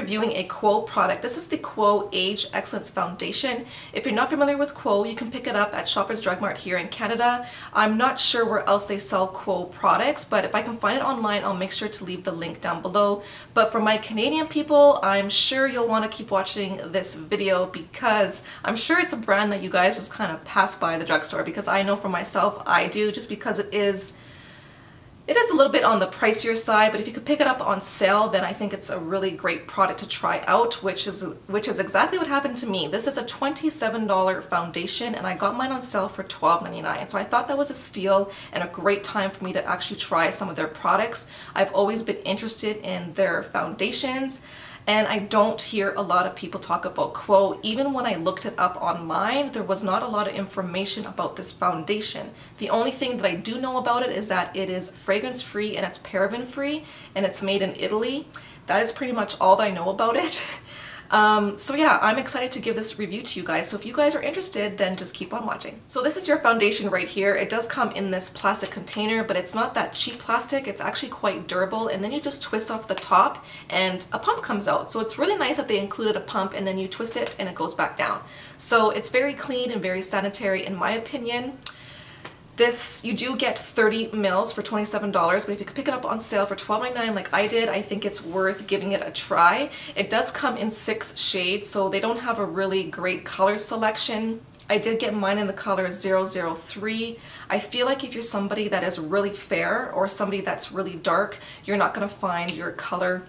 reviewing a Quo product. This is the Quo Age Excellence Foundation. If you're not familiar with Quo, you can pick it up at Shoppers Drug Mart here in Canada. I'm not sure where else they sell Quo products, but if I can find it online, I'll make sure to leave the link down below. But for my Canadian people, I'm sure you'll want to keep watching this video because I'm sure it's a brand that you guys just kind of pass by the drugstore, because I know for myself I do, just because it is a little bit on the pricier side, but if you could pick it up on sale, then I think it's a really great product to try out, which is exactly what happened to me. This is a $27 foundation and I got mine on sale for $12.99. So I thought that was a steal and a great time for me to actually try some of their products. I've always been interested in their foundations, and I don't hear a lot of people talk about Quo. Even when I looked it up online, there was not a lot of information about this foundation. The only thing that I do know about it is that it is fragrance free and it's paraben free and it's made in Italy. That is pretty much all that I know about it. So yeah, I'm excited to give this review to you guys. So if you guys are interested, then just keep on watching. So this is your foundation right here. It does come in this plastic container, but it's not that cheap plastic. It's actually quite durable, and then you just twist off the top and a pump comes out. So it's really nice that they included a pump and then you twist it and it goes back down. So it's very clean and very sanitary in my opinion. This, you do get 30 mils for $27, but if you could pick it up on sale for $12.99 like I did, I think it's worth giving it a try. It does come in 6 shades, so they don't have a really great color selection. I did get mine in the color 003. I feel like if you're somebody that is really fair or somebody that's really dark, you're not going to find your color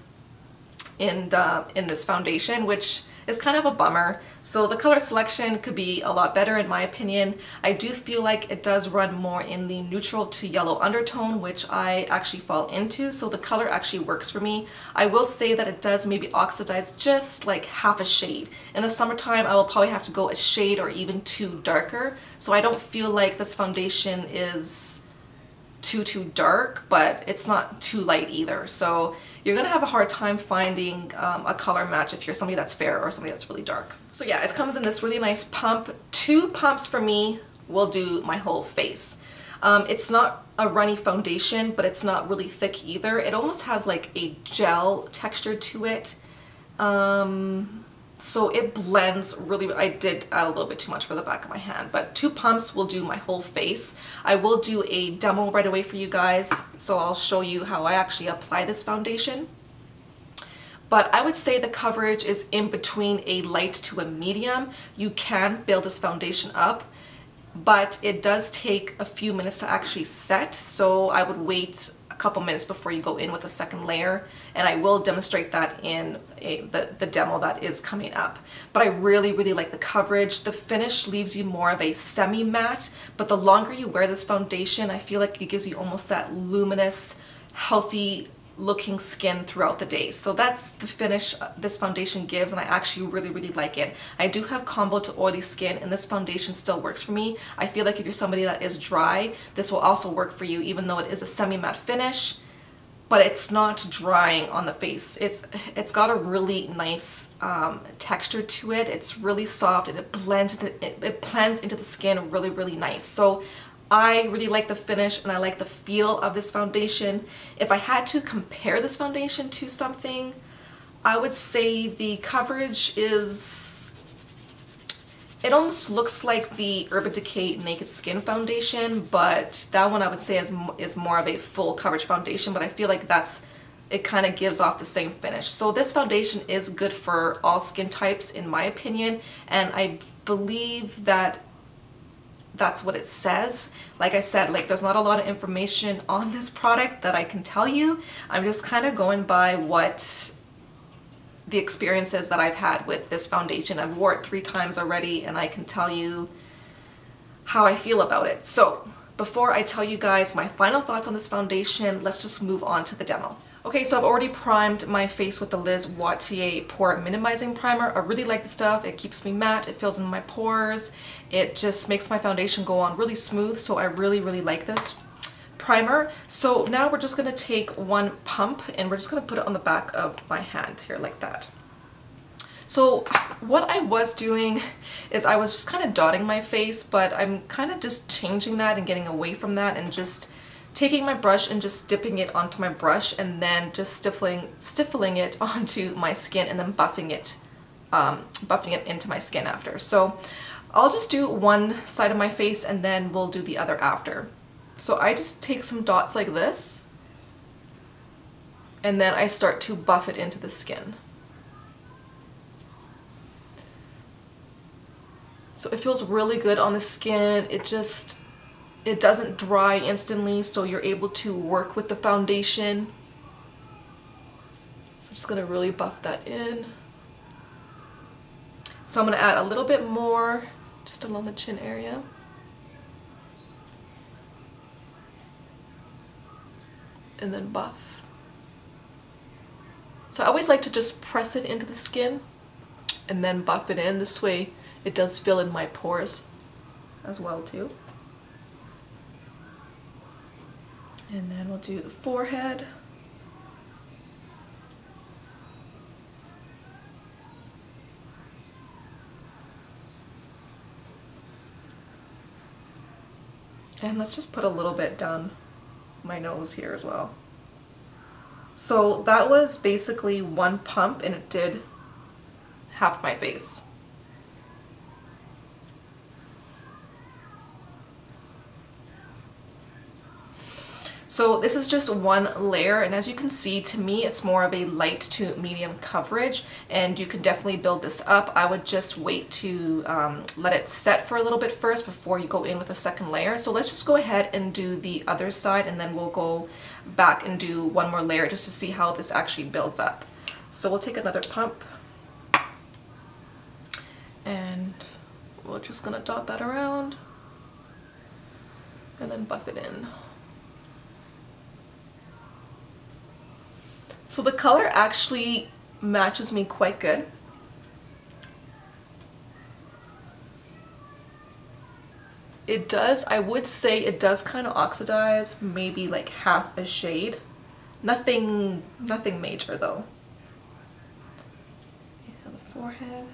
in this foundation, which is kind of a bummer. So the color selection could be a lot better in my opinion. I do feel like it does run more in the neutral to yellow undertone, which I actually fall into, so the color actually works for me. I will say that it does maybe oxidize just like half a shade. In the summertime I will probably have to go a shade or even 2 darker, so I don't feel like this foundation is too dark, but it's not too light either. So you're gonna have a hard time finding a color match if you're somebody that's fair or somebody that's really dark. So yeah, it comes in this really nice pump. 2 pumps for me will do my whole face. It's not a runny foundation, but it's not really thick either. It almost has like a gel texture to it. So it blends really. I did add a little bit too much for the back of my hand, but 2 pumps will do my whole face. I will do a demo right away for you guys, so I'll show you how I actually apply this foundation. But I would say the coverage is in between a light to a medium. You can build this foundation up, but it does take a few minutes to actually set, so I would wait a couple minutes before you go in with a second layer, and I will demonstrate that in the demo that is coming up. But I really like the coverage. The finish leaves you more of a semi-matte, but the longer you wear this foundation, I feel like it gives you almost that luminous, healthy looking skin throughout the day. So that's the finish this foundation gives, and I actually really like it. I do have combo to oily skin, and this foundation still works for me. I feel like if you're somebody that is dry, this will also work for you, even though it is a semi-matte finish, but it's not drying on the face. It's got a really nice texture to it. It's really soft and it blends into the skin really nice. So I really like the finish and I like the feel of this foundation. If I had to compare this foundation to something, I would say the coverage is, it almost looks like the Urban Decay Naked Skin foundation, but that one I would say is more of a full coverage foundation, but I feel like it kind of gives off the same finish. So this foundation is good for all skin types in my opinion, and I believe that that's what it says. Like I said, like there's not a lot of information on this product that I can tell you. I'm just kind of going by what the experiences that I've had with this foundation. I've worn it 3 times already and I can tell you how I feel about it. So before I tell you guys my final thoughts on this foundation, let's just move on to the demo. Okay, so I've already primed my face with the Lise Watier Pore Minimizing Primer. I really like the stuff. It keeps me matte, it fills in my pores, it just makes my foundation go on really smooth, so I really like this primer. So now we're just going to take 1 pump and we're just going to put it on the back of my hand here like that. So what I was doing is I was just kind of dotting my face, but I'm kind of just changing that and getting away from that and just taking my brush and just dipping it onto my brush and then just stiffling it onto my skin and then buffing it into my skin after. So I'll just do one side of my face and then we'll do the other after. So I just take some dots like this and then I start to buff it into the skin. So it feels really good on the skin. It doesn't dry instantly, so you're able to work with the foundation. So I'm just gonna really buff that in. So I'm gonna add a little bit more just along the chin area. And then buff. So I always like to just press it into the skin and then buff it in. This way it does fill in my pores as well too. And then we'll do the forehead. And let's just put a little bit down my nose here as well. So that was basically one pump and it did half my face. So this is just one layer, and as you can see, to me it's more of a light to medium coverage, and you can definitely build this up. I would just wait to let it set for a little bit first before you go in with a second layer. So let's just go ahead and do the other side, and then we'll go back and do one more layer just to see how this actually builds up. So we'll take another pump and we're just gonna dot that around and then buff it in. So the color actually matches me quite good. It does, I would say it does kind of oxidize, maybe like half a shade. Nothing major though. Yeah, the forehead.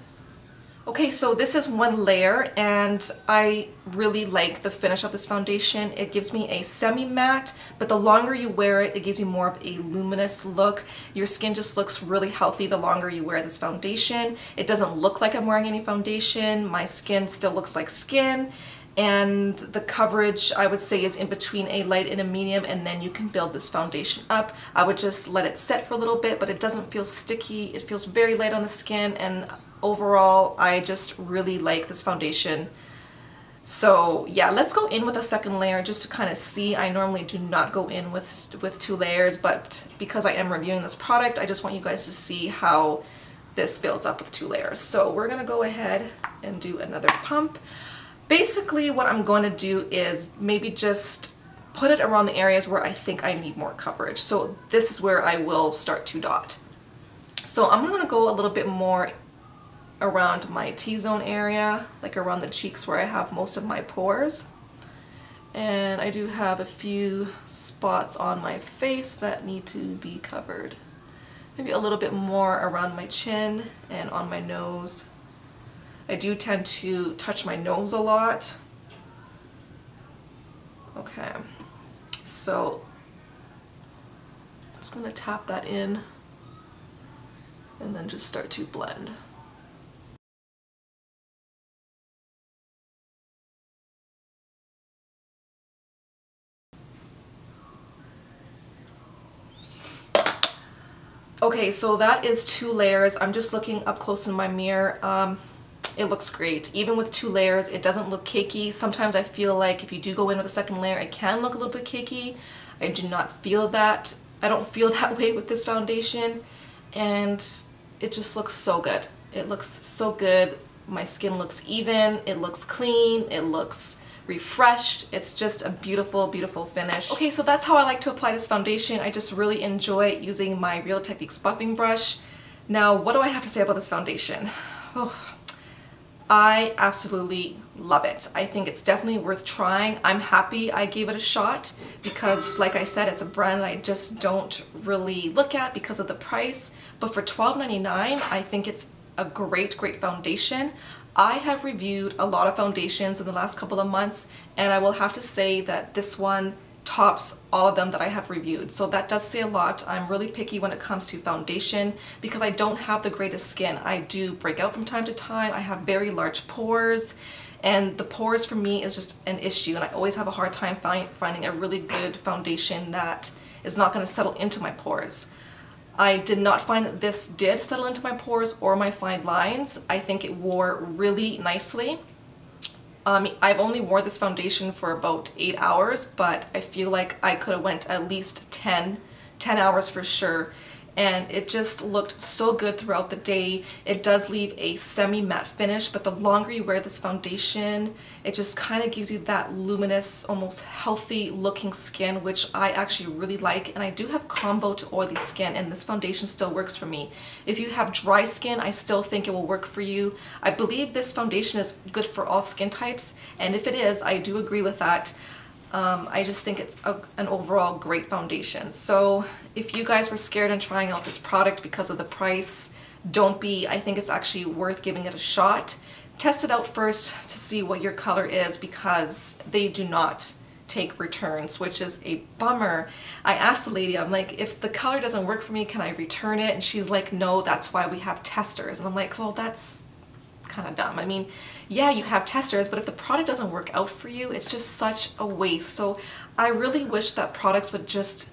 Okay, so this is one layer and I really like the finish of this foundation. It gives me a semi-matte, but the longer you wear it, it gives you more of a luminous look. Your skin just looks really healthy the longer you wear this foundation. It doesn't look like I'm wearing any foundation. My skin still looks like skin. And the coverage, I would say, is in between a light and a medium, and then you can build this foundation up. I would just let it set for a little bit, but it doesn't feel sticky. It feels very light on the skin, and overall, I just really like this foundation. So yeah, let's go in with a second layer just to kind of see. I normally do not go in with two layers, but because I am reviewing this product, I just want you guys to see how this builds up with two layers. So we're gonna go ahead and do another pump. Basically what I'm going to do is maybe just put it around the areas where I think I need more coverage. So this is where I will start to dot. So I'm going to go a little bit more around my T-zone area, like around the cheeks where I have most of my pores. And I do have a few spots on my face that need to be covered. Maybe a little bit more around my chin and on my nose. I do tend to touch my nose a lot. Okay, so I'm just gonna tap that in and then just start to blend. Okay, so that is two layers. I'm just looking up close in my mirror. It looks great. Even with two layers, it doesn't look cakey. Sometimes I feel like if you do go in with a second layer, it can look a little bit cakey. I do not feel that. I don't feel that way with this foundation, and it just looks so good. It looks so good. My skin looks even, it looks clean, it looks refreshed. It's just a beautiful, beautiful finish. Okay, so that's how I like to apply this foundation. I just really enjoy using my Real Techniques buffing brush. Now, what do I have to say about this foundation? Oh, I absolutely love it. I think it's definitely worth trying. I'm happy I gave it a shot because, like I said, it's a brand that I just don't really look at because of the price. But for $12.99, I think it's a great, great foundation. I have reviewed a lot of foundations in the last couple of months, and I will have to say that this one tops all of them that I have reviewed. So that does say a lot. I'm really picky when it comes to foundation because I don't have the greatest skin. I do break out from time to time. I have very large pores, and the pores for me is just an issue, and I always have a hard time finding a really good foundation that is not going to settle into my pores. I did not find that this did settle into my pores or my fine lines. I think it wore really nicely. I've only wore this foundation for about 8 hours, but I feel like I could have went at least 10 hours for sure. And it just looked so good throughout the day. It does leave a semi-matte finish, but the longer you wear this foundation, it just kind of gives you that luminous, almost healthy looking skin, which I actually really like. And I do have combo to oily skin, and this foundation still works for me. If you have dry skin, I still think it will work for you. I believe this foundation is good for all skin types, and if it is, I do agree with that. I just think it's an overall great foundation. So if you guys were scared in trying out this product because of the price, don't be. I think it's actually worth giving it a shot. Test it out first to see what your color is, because they do not take returns, which is a bummer. I asked the lady, I'm like, if the color doesn't work for me, can I return it? And she's like, no, that's why we have testers. And I'm like, well, that's kind of dumb. I mean, yeah, you have testers, but if the product doesn't work out for you, it's just such a waste. So I really wish that products would just,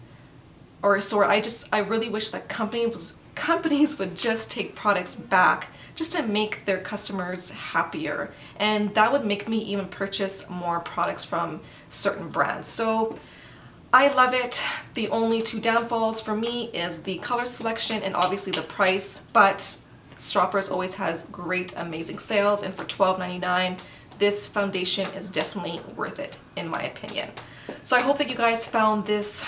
I really wish that companies would just take products back just to make their customers happier, and that would make me even purchase more products from certain brands. So I love it. The only two downfalls for me is the color selection and obviously the price, but Shoppers always has great, amazing sales, and for $12.99, this foundation is definitely worth it, in my opinion. So I hope that you guys found this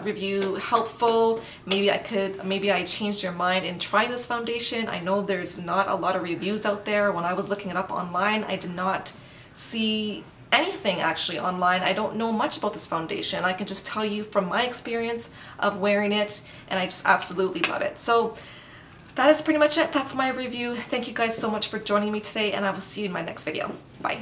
review helpful. Maybe I changed your mind in trying this foundation. I know there's not a lot of reviews out there. When I was looking it up online, I did not see anything actually online. I don't know much about this foundation. I can just tell you from my experience of wearing it, and I just absolutely love it. So that is pretty much it. That's my review. Thank you guys so much for joining me today, and I will see you in my next video. Bye.